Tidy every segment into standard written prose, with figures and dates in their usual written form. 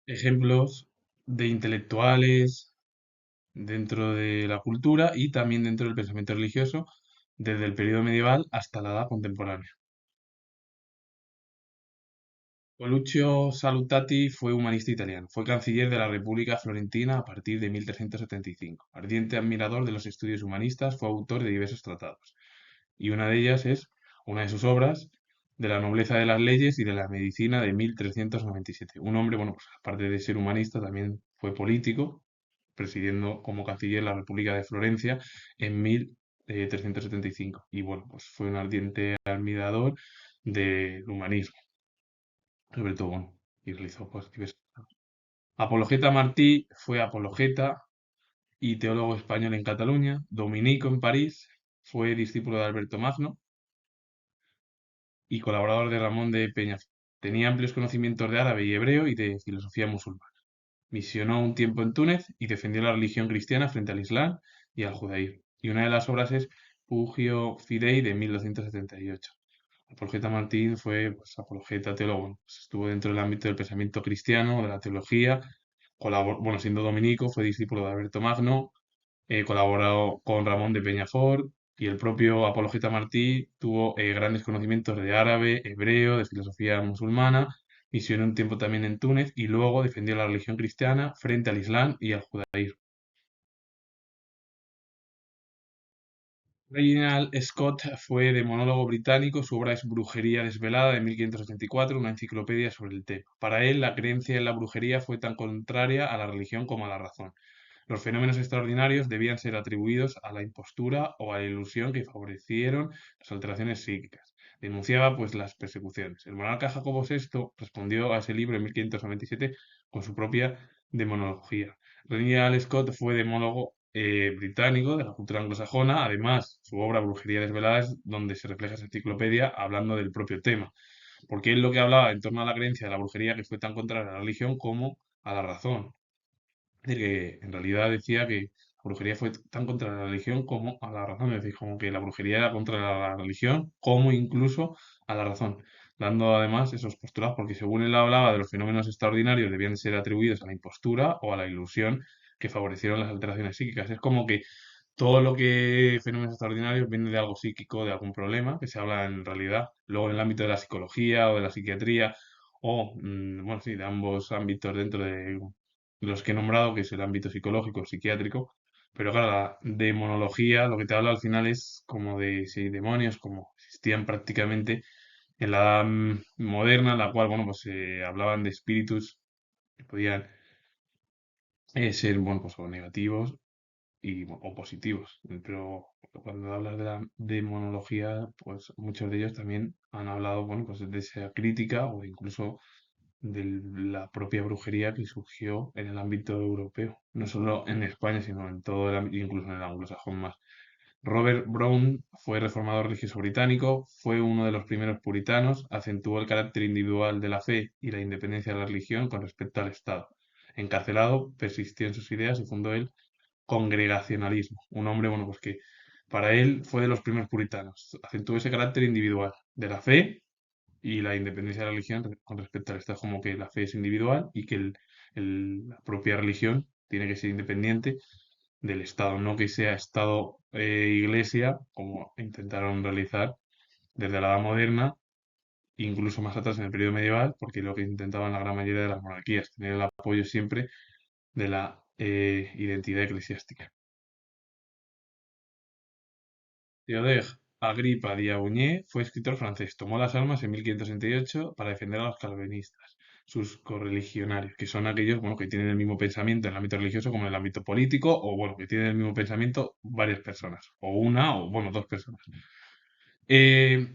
ejemplos de intelectuales dentro de la cultura y también dentro del pensamiento religioso, desde el periodo medieval hasta la edad contemporánea. Coluccio Salutati fue humanista italiano. Fue canciller de la República Florentina a partir de 1375. Ardiente admirador de los estudios humanistas, fue autor de diversos tratados. Y una de ellas es una de sus obras, de la nobleza de las leyes y de la medicina de 1397. Un hombre, bueno, pues aparte de ser humanista, también fue político, presidiendo como canciller la República de Florencia en 1375. Y bueno, pues fue un ardiente admirador del humanismo, sobre todo, bueno, y realizó pues diversos. Apologeta Martí fue apologeta y teólogo español en Cataluña, dominico en París, fue discípulo de Alberto Magno y colaborador de Ramón de Peñafort. Tenía amplios conocimientos de árabe y hebreo y de filosofía musulmana. Misionó un tiempo en Túnez y defendió la religión cristiana frente al Islam y al judaísmo. Y una de las obras es Pugio Fidei de 1278. Apologeta Martín fue pues, apologeta teólogo, bueno, pues, estuvo dentro del ámbito del pensamiento cristiano, de la teología, bueno, siendo dominico, fue discípulo de Alberto Magno, colaboró con Ramón de Peñafort y el propio Apologeta Martí tuvo grandes conocimientos de árabe, hebreo, de filosofía musulmana, misionó un tiempo también en Túnez y luego defendió la religión cristiana frente al Islam y al judaísmo. Reginald Scott fue demonólogo británico, su obra es Brujería desvelada de 1584, una enciclopedia sobre el tema. Para él, la creencia en la brujería fue tan contraria a la religión como a la razón. Los fenómenos extraordinarios debían ser atribuidos a la impostura o a la ilusión que favorecieron las alteraciones psíquicas. Denunciaba pues las persecuciones. El monarca Jacobo VI respondió a ese libro en 1597 con su propia demonología. Reginald Scott fue demólogo británico de la cultura anglosajona. Además, su obra Brujería desvelada es donde se refleja esa enciclopedia hablando del propio tema, porque él lo que hablaba en torno a la creencia de la brujería que fue tan contraria a la religión como a la razón. Es decir, que en realidad decía que la brujería fue tan contra la religión como a la razón. Es decir, como que la brujería era contra la religión como incluso a la razón. Dando además esos postulados, porque según él hablaba de los fenómenos extraordinarios debían ser atribuidos a la impostura o a la ilusión que favorecieron las alteraciones psíquicas. Es como que todo lo que fenómenos extraordinarios viene de algo psíquico, de algún problema, que se habla en realidad luego en el ámbito de la psicología o de la psiquiatría o, bueno, sí, de ambos ámbitos dentro de los que he nombrado, que es el ámbito psicológico, psiquiátrico, pero claro, la demonología lo que te habla al final es como de sí, demonios, como existían prácticamente en la edad moderna, en la cual, bueno, pues hablaban de espíritus que podían ser, bueno, pues o negativos o positivos. Pero cuando hablas de la demonología, pues muchos de ellos también han hablado, bueno, pues de esa crítica o incluso de la propia brujería que surgió en el ámbito europeo, no solo en España, sino en todo el ámbito, incluso en el anglosajón más. Robert Brown fue reformador religioso británico, fue uno de los primeros puritanos, acentuó el carácter individual de la fe y la independencia de la religión con respecto al Estado. Encarcelado, persistió en sus ideas y fundó el congregacionalismo. Un hombre, bueno, pues que para él fue de los primeros puritanos. Acentuó ese carácter individual de la fe y la independencia de la religión con respecto al Estado, como que la fe es individual y que la propia religión tiene que ser independiente del Estado, no que sea Estado Iglesia, como intentaron realizar desde la Edad Moderna, incluso más atrás en el periodo medieval, porque lo que intentaban la gran mayoría de las monarquías, tener el apoyo siempre de la identidad eclesiástica. Théodore Agripa d'Aubigné fue escritor francés. Tomó las armas en 1568 para defender a los calvinistas, sus correligionarios, que son aquellos bueno, que tienen el mismo pensamiento en el ámbito religioso como en el ámbito político, o bueno, que tienen el mismo pensamiento varias personas, o una, o bueno, dos personas. Eh,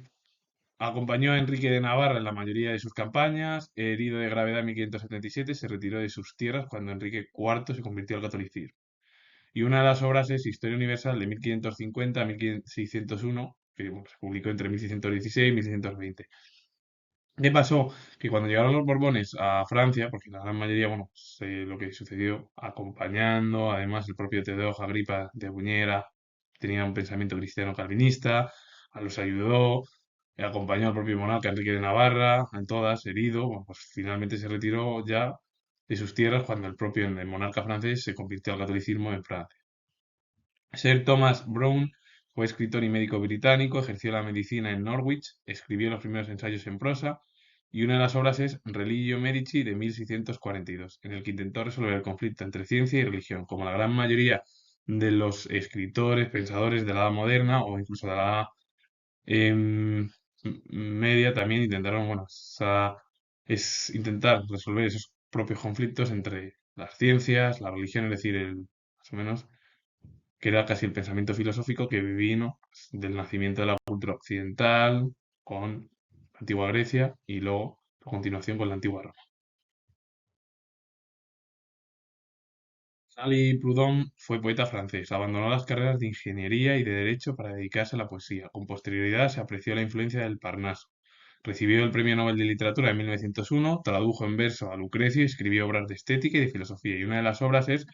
Acompañó a Enrique de Navarra en la mayoría de sus campañas. Herido de gravedad en 1577, se retiró de sus tierras cuando Enrique IV se convirtió al catolicismo. Y una de las obras es Historia Universal de 1550 a 1601, que bueno, se publicó entre 1616 y 1620. ¿Qué pasó? Que cuando llegaron los Borbones a Francia, porque la gran mayoría, bueno, pues, lo que sucedió acompañando, además el propio Teodoro Agripa de Buñera tenía un pensamiento cristiano calvinista, a los ayudó, acompañó al propio monarca Enrique de Navarra, en todas, herido, bueno, pues finalmente se retiró ya de sus tierras cuando el propio monarca francés se convirtió al catolicismo en Francia. Sir Thomas Browne fue escritor y médico británico, ejerció la medicina en Norwich, escribió los primeros ensayos en prosa y una de las obras es Religio Medici de 1642, en el que intentó resolver el conflicto entre ciencia y religión, como la gran mayoría de los escritores, pensadores de la Edad Moderna o incluso de la Edad em, Media también intentaron, bueno, es intentar resolver esos propios conflictos entre las ciencias, la religión, es decir, más o menos que era casi el pensamiento filosófico que vino pues, del nacimiento de la cultura occidental con la antigua Grecia y luego a continuación con la antigua Roma. Charles Proudhon fue poeta francés. Abandonó las carreras de ingeniería y de derecho para dedicarse a la poesía. Con posterioridad se apreció la influencia del Parnaso. Recibió el Premio Nobel de Literatura en 1901, tradujo en verso a Lucrecio y escribió obras de estética y de filosofía. Y una de las obras es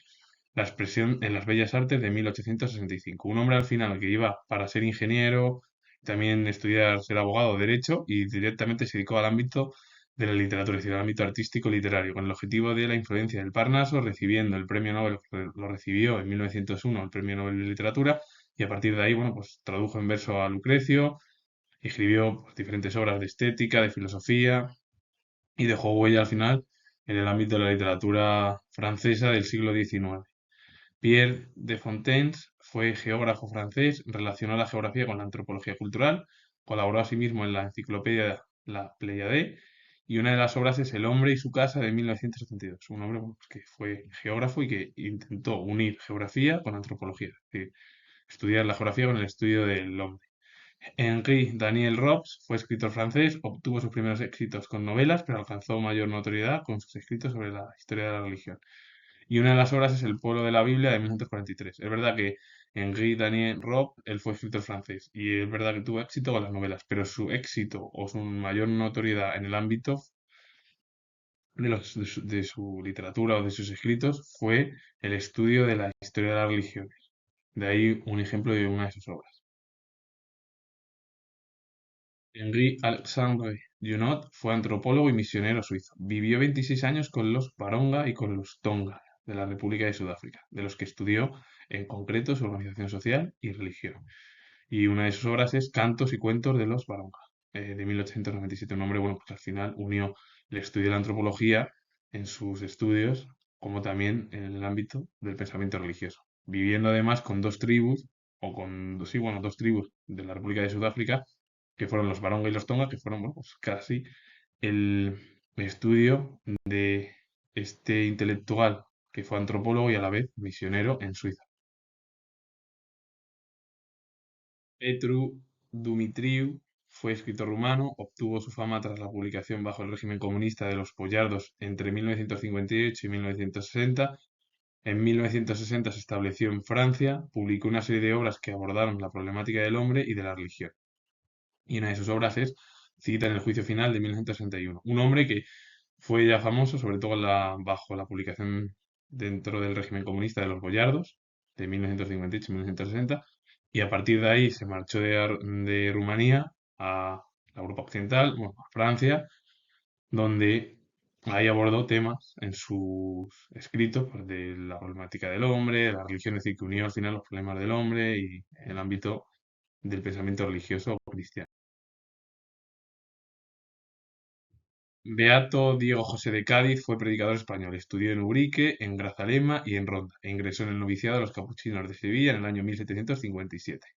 La expresión en las bellas artes de 1865. Un hombre al final que iba para ser ingeniero, también estudiar, ser abogado, derecho y directamente se dedicó al ámbito de la literatura, es decir, al ámbito artístico literario, con el objetivo de la influencia del Parnaso, recibiendo el premio Nobel, lo recibió en 1901, el premio Nobel de Literatura, y a partir de ahí, bueno, pues tradujo en verso a Lucrecio, escribió pues, diferentes obras de estética, de filosofía y dejó huella al final en el ámbito de la literatura francesa del siglo XIX. Pierre de Fontaines fue geógrafo francés, relacionó la geografía con la antropología cultural, colaboró asimismo en la enciclopedia La Pléiade y una de las obras es El hombre y su casa de 1972. Un hombre bueno, pues, que fue geógrafo y que intentó unir geografía con antropología, es decir, estudiar la geografía con el estudio del hombre. Henri Daniel Robs fue escritor francés, obtuvo sus primeros éxitos con novelas, pero alcanzó mayor notoriedad con sus escritos sobre la historia de la religión. Y una de las obras es El pueblo de la Biblia de 1943. Es verdad que Henri Daniel Rob, él fue escritor francés y es verdad que tuvo éxito con las novelas, pero su éxito o su mayor notoriedad en el ámbito de su literatura o de sus escritos fue el estudio de la historia de las religiones. De ahí un ejemplo de una de sus obras. Henri Alexandre Junot fue antropólogo y misionero suizo. Vivió 26 años con los Baronga y con los Tonga de la República de Sudáfrica, de los que estudió en concreto su organización social y religión. Y una de sus obras es Cantos y cuentos de los Baronga, de 1897. Un hombre, bueno, pues al final unió el estudio de la antropología en sus estudios, como también en el ámbito del pensamiento religioso. Viviendo además con dos tribus, o con, sí, bueno, dos tribus de la República de Sudáfrica, que fueron los Baronga y los Tonga, que fueron, bueno, pues casi el estudio de este intelectual que fue antropólogo y a la vez misionero en Suiza. Petru Dumitriu fue escritor rumano, obtuvo su fama tras la publicación bajo el régimen comunista de los Boyardos entre 1958 y 1960. En 1960 se estableció en Francia, publicó una serie de obras que abordaron la problemática del hombre y de la religión. Y una de sus obras es Cita en el juicio final de 1961. Un hombre que fue ya famoso, sobre todo bajo la publicación dentro del régimen comunista de los Boyardos, de 1958 y 1960, y a partir de ahí se marchó de Rumanía a la Europa Occidental, bueno, a Francia, donde ahí abordó temas en sus escritos pues, de la problemática del hombre, de la religión, es decir, que unió al final los problemas del hombre y el ámbito del pensamiento religioso cristiano. Beato Diego José de Cádiz fue predicador español. Estudió en Ubrique, en Grazalema y en Ronda, e ingresó en el noviciado de los capuchinos de Sevilla en el año 1757.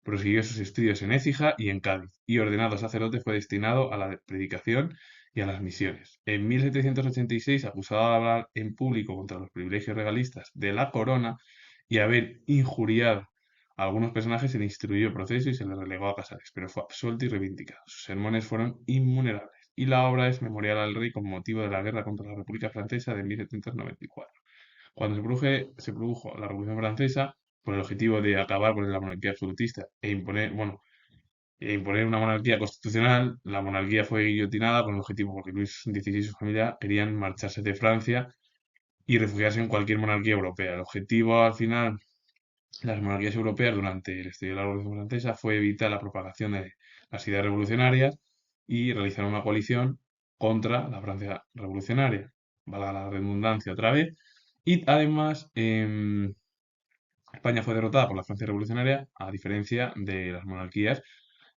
Prosiguió sus estudios en Écija y en Cádiz, y ordenado sacerdote fue destinado a la predicación y a las misiones. En 1786, acusado de hablar en público contra los privilegios regalistas de la corona y haber injuriado a algunos personajes, se le instruyó proceso y se le relegó a Casares, pero fue absuelto y reivindicado. Sus sermones fueron inmunerables y la obra es Memorial al Rey con motivo de la guerra contra la República Francesa de 1794. Cuando se produjo la Revolución Francesa, con el objetivo de acabar con la monarquía absolutista e imponer una monarquía constitucional, la monarquía fue guillotinada con el objetivo, porque Luis XVI y su familia querían marcharse de Francia y refugiarse en cualquier monarquía europea. El objetivo al final las monarquías europeas durante el estudio de la Revolución Francesa fue evitar la propagación de las ideas revolucionarias y realizar una coalición contra la Francia revolucionaria. valga la redundancia otra vez. Y además, España fue derrotada por la Francia revolucionaria, a diferencia de las monarquías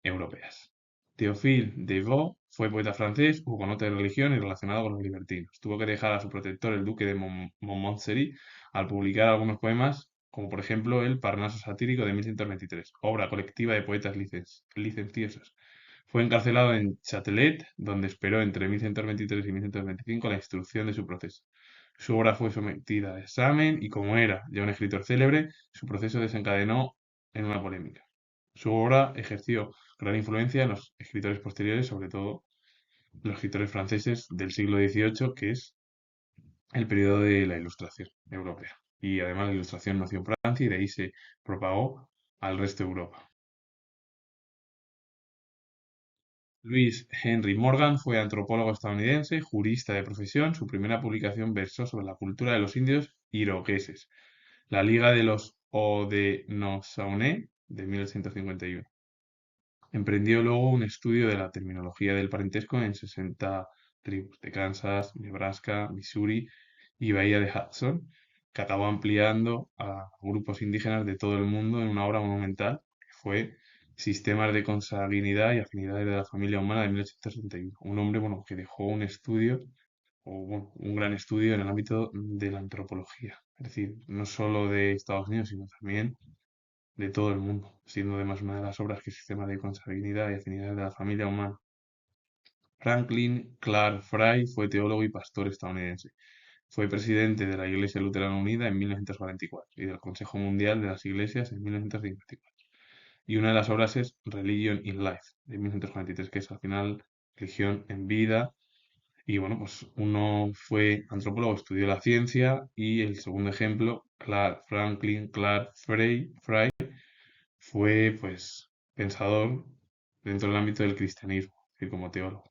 europeas. Théophile de Vaux fue poeta francés, hugonote de religión y relacionado con los libertinos. Tuvo que dejar a su protector, el duque de Montmorency, al publicar algunos poemas, como por ejemplo el Parnaso satírico de 1123, obra colectiva de poetas licenciosos. Fue encarcelado en Châtelet, donde esperó entre 1123 y 1125 la instrucción de su proceso. Su obra fue sometida a examen y, como era ya un escritor célebre, su proceso desencadenó en una polémica. Su obra ejerció gran influencia en los escritores posteriores, sobre todo los escritores franceses del siglo XVIII, que es el periodo de la Ilustración europea. Y además la Ilustración nació en Francia y de ahí se propagó al resto de Europa. Louis Henry Morgan fue antropólogo estadounidense, jurista de profesión. Su primera publicación versó sobre la cultura de los indios iroqueses, la Liga de los Haudenosaunee de 1851. Emprendió luego un estudio de la terminología del parentesco en 60 tribus de Kansas, Nebraska, Missouri y Bahía de Hudson, que acabó ampliando a grupos indígenas de todo el mundo en una obra monumental que fue Sistemas de consanguinidad y afinidades de la familia humana de 1861. Un hombre, bueno, que dejó un estudio, o bueno, un gran estudio en el ámbito de la antropología. Es decir, no solo de Estados Unidos, sino también de todo el mundo, siendo además una de las obras que Sistema de consanguinidad y afinidad de la familia humana. Franklin Clark Fry fue teólogo y pastor estadounidense. Fue presidente de la Iglesia Luterana Unida en 1944 y del Consejo Mundial de las Iglesias en 1954. Y una de las obras es Religion in Life, de 1943, que es al final religión en vida. Y bueno, pues uno fue antropólogo, estudió la ciencia y el segundo ejemplo, Franklin Clark Fry fue, pues, pensador dentro del ámbito del cristianismo, es decir, como teólogo.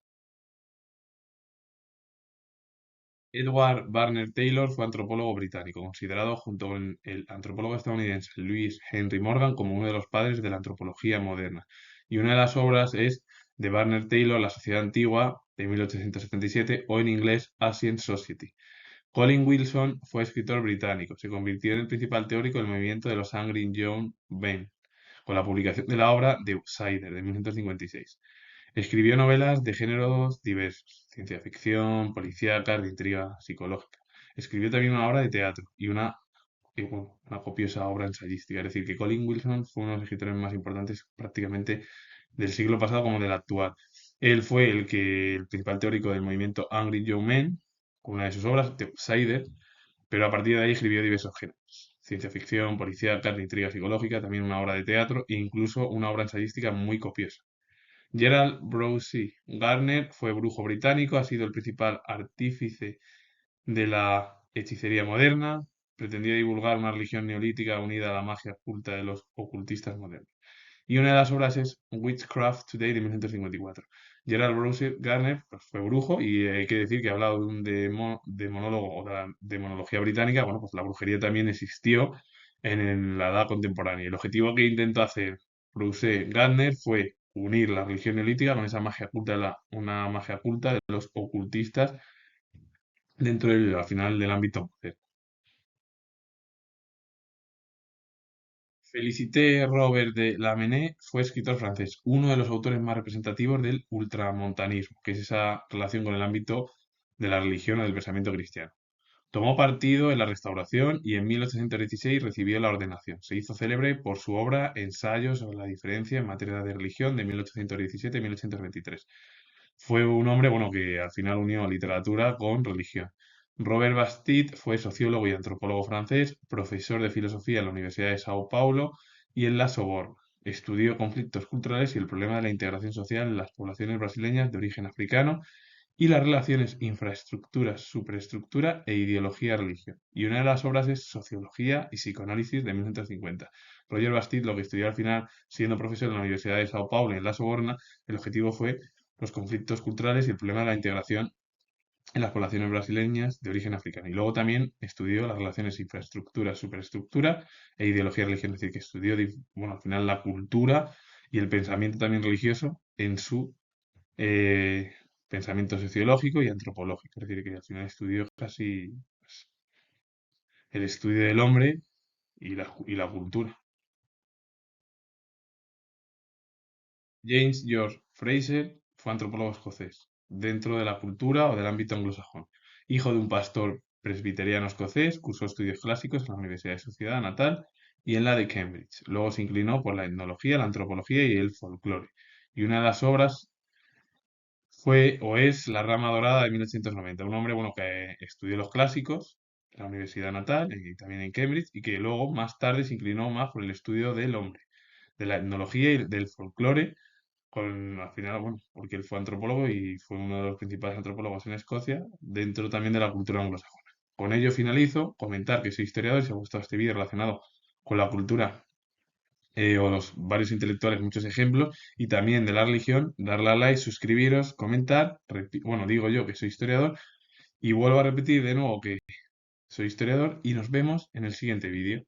Edward Barner Taylor fue antropólogo británico, considerado junto con el antropólogo estadounidense Louis Henry Morgan como uno de los padres de la antropología moderna. Y una de las obras es de Barner Taylor, La Sociedad Antigua, de 1877, o en inglés Ancient Society. Colin Wilson fue escritor británico. Se convirtió en el principal teórico del movimiento de los Angry Young Men, con la publicación de la obra The Outsider, de 1956. Escribió novelas de géneros diversos, ciencia ficción, policíacas, de intriga psicológica. Escribió también una obra de teatro bueno, una copiosa obra ensayística. Es decir, que Colin Wilson fue uno de los escritores más importantes prácticamente del siglo pasado como del actual. Él fue el principal teórico del movimiento Angry Young Men, con una de sus obras, The Outsider, pero a partir de ahí escribió diversos géneros. Ciencia ficción, policíaca, de intriga psicológica, también una obra de teatro e incluso una obra ensayística muy copiosa. Gerald Browse Gardner fue brujo británico, ha sido el principal artífice de la hechicería moderna, pretendía divulgar una religión neolítica unida a la magia oculta de los ocultistas modernos. Y una de las obras es Witchcraft Today de 1954. Gerald Browse Gardner pues, fue brujo y hay que decir que ha hablado de un demonólogo o de la demonología británica. Bueno, pues la brujería también existió en la edad contemporánea. El objetivo que intentó hacer Browse Gardner fue unir la religión neolítica con esa magia oculta, una magia oculta de los ocultistas dentro del, al final del ámbito moderno. Félicité Robert de Lamennais fue escritor francés, uno de los autores más representativos del ultramontanismo, que es esa relación con el ámbito de la religión o del pensamiento cristiano. Tomó partido en la Restauración y en 1816 recibió la ordenación. Se hizo célebre por su obra Ensayos sobre la diferencia en materia de religión de 1817 y 1823. Fue un hombre, bueno, que al final unió literatura con religión. Robert Bastide fue sociólogo y antropólogo francés, profesor de filosofía en la Universidad de Sao Paulo y en la Sorbonne. Estudió conflictos culturales y el problema de la integración social en las poblaciones brasileñas de origen africano y las relaciones infraestructura, superestructura e ideología-religión. Y una de las obras es Sociología y Psicoanálisis de 1950. Roger Bastide lo que estudió al final, siendo profesor en la Universidad de Sao Paulo y en la Sorbona, el objetivo fue los conflictos culturales y el problema de la integración en las poblaciones brasileñas de origen africano. Y luego también estudió las relaciones infraestructura, superestructura e ideología-religión, es decir, que estudió, bueno, al final la cultura y el pensamiento también religioso en su pensamiento sociológico y antropológico. Es decir, que al final estudió casi pues, el estudio del hombre y la cultura. James George Fraser fue antropólogo escocés, dentro de la cultura o del ámbito anglosajón. Hijo de un pastor presbiteriano escocés, cursó estudios clásicos en la Universidad de su ciudad natal y en la de Cambridge. Luego se inclinó por la etnología, la antropología y el folclore. Y una de las obras fue o es La Rama Dorada de 1890. Un hombre, bueno, que estudió los clásicos en la Universidad natal y también en Cambridge y que luego más tarde se inclinó más por el estudio del hombre, de la etnología y del folclore al final, bueno, porque él fue antropólogo y fue uno de los principales antropólogos en Escocia, dentro también de la cultura anglosajona. Con ello finalizo, comentar que soy historiador y si os ha gustado este vídeo relacionado con la cultura o los varios intelectuales, muchos ejemplos, y también de la religión, darle a like, suscribiros, comentar, bueno, digo yo que soy historiador, y vuelvo a repetir de nuevo que soy historiador y nos vemos en el siguiente vídeo.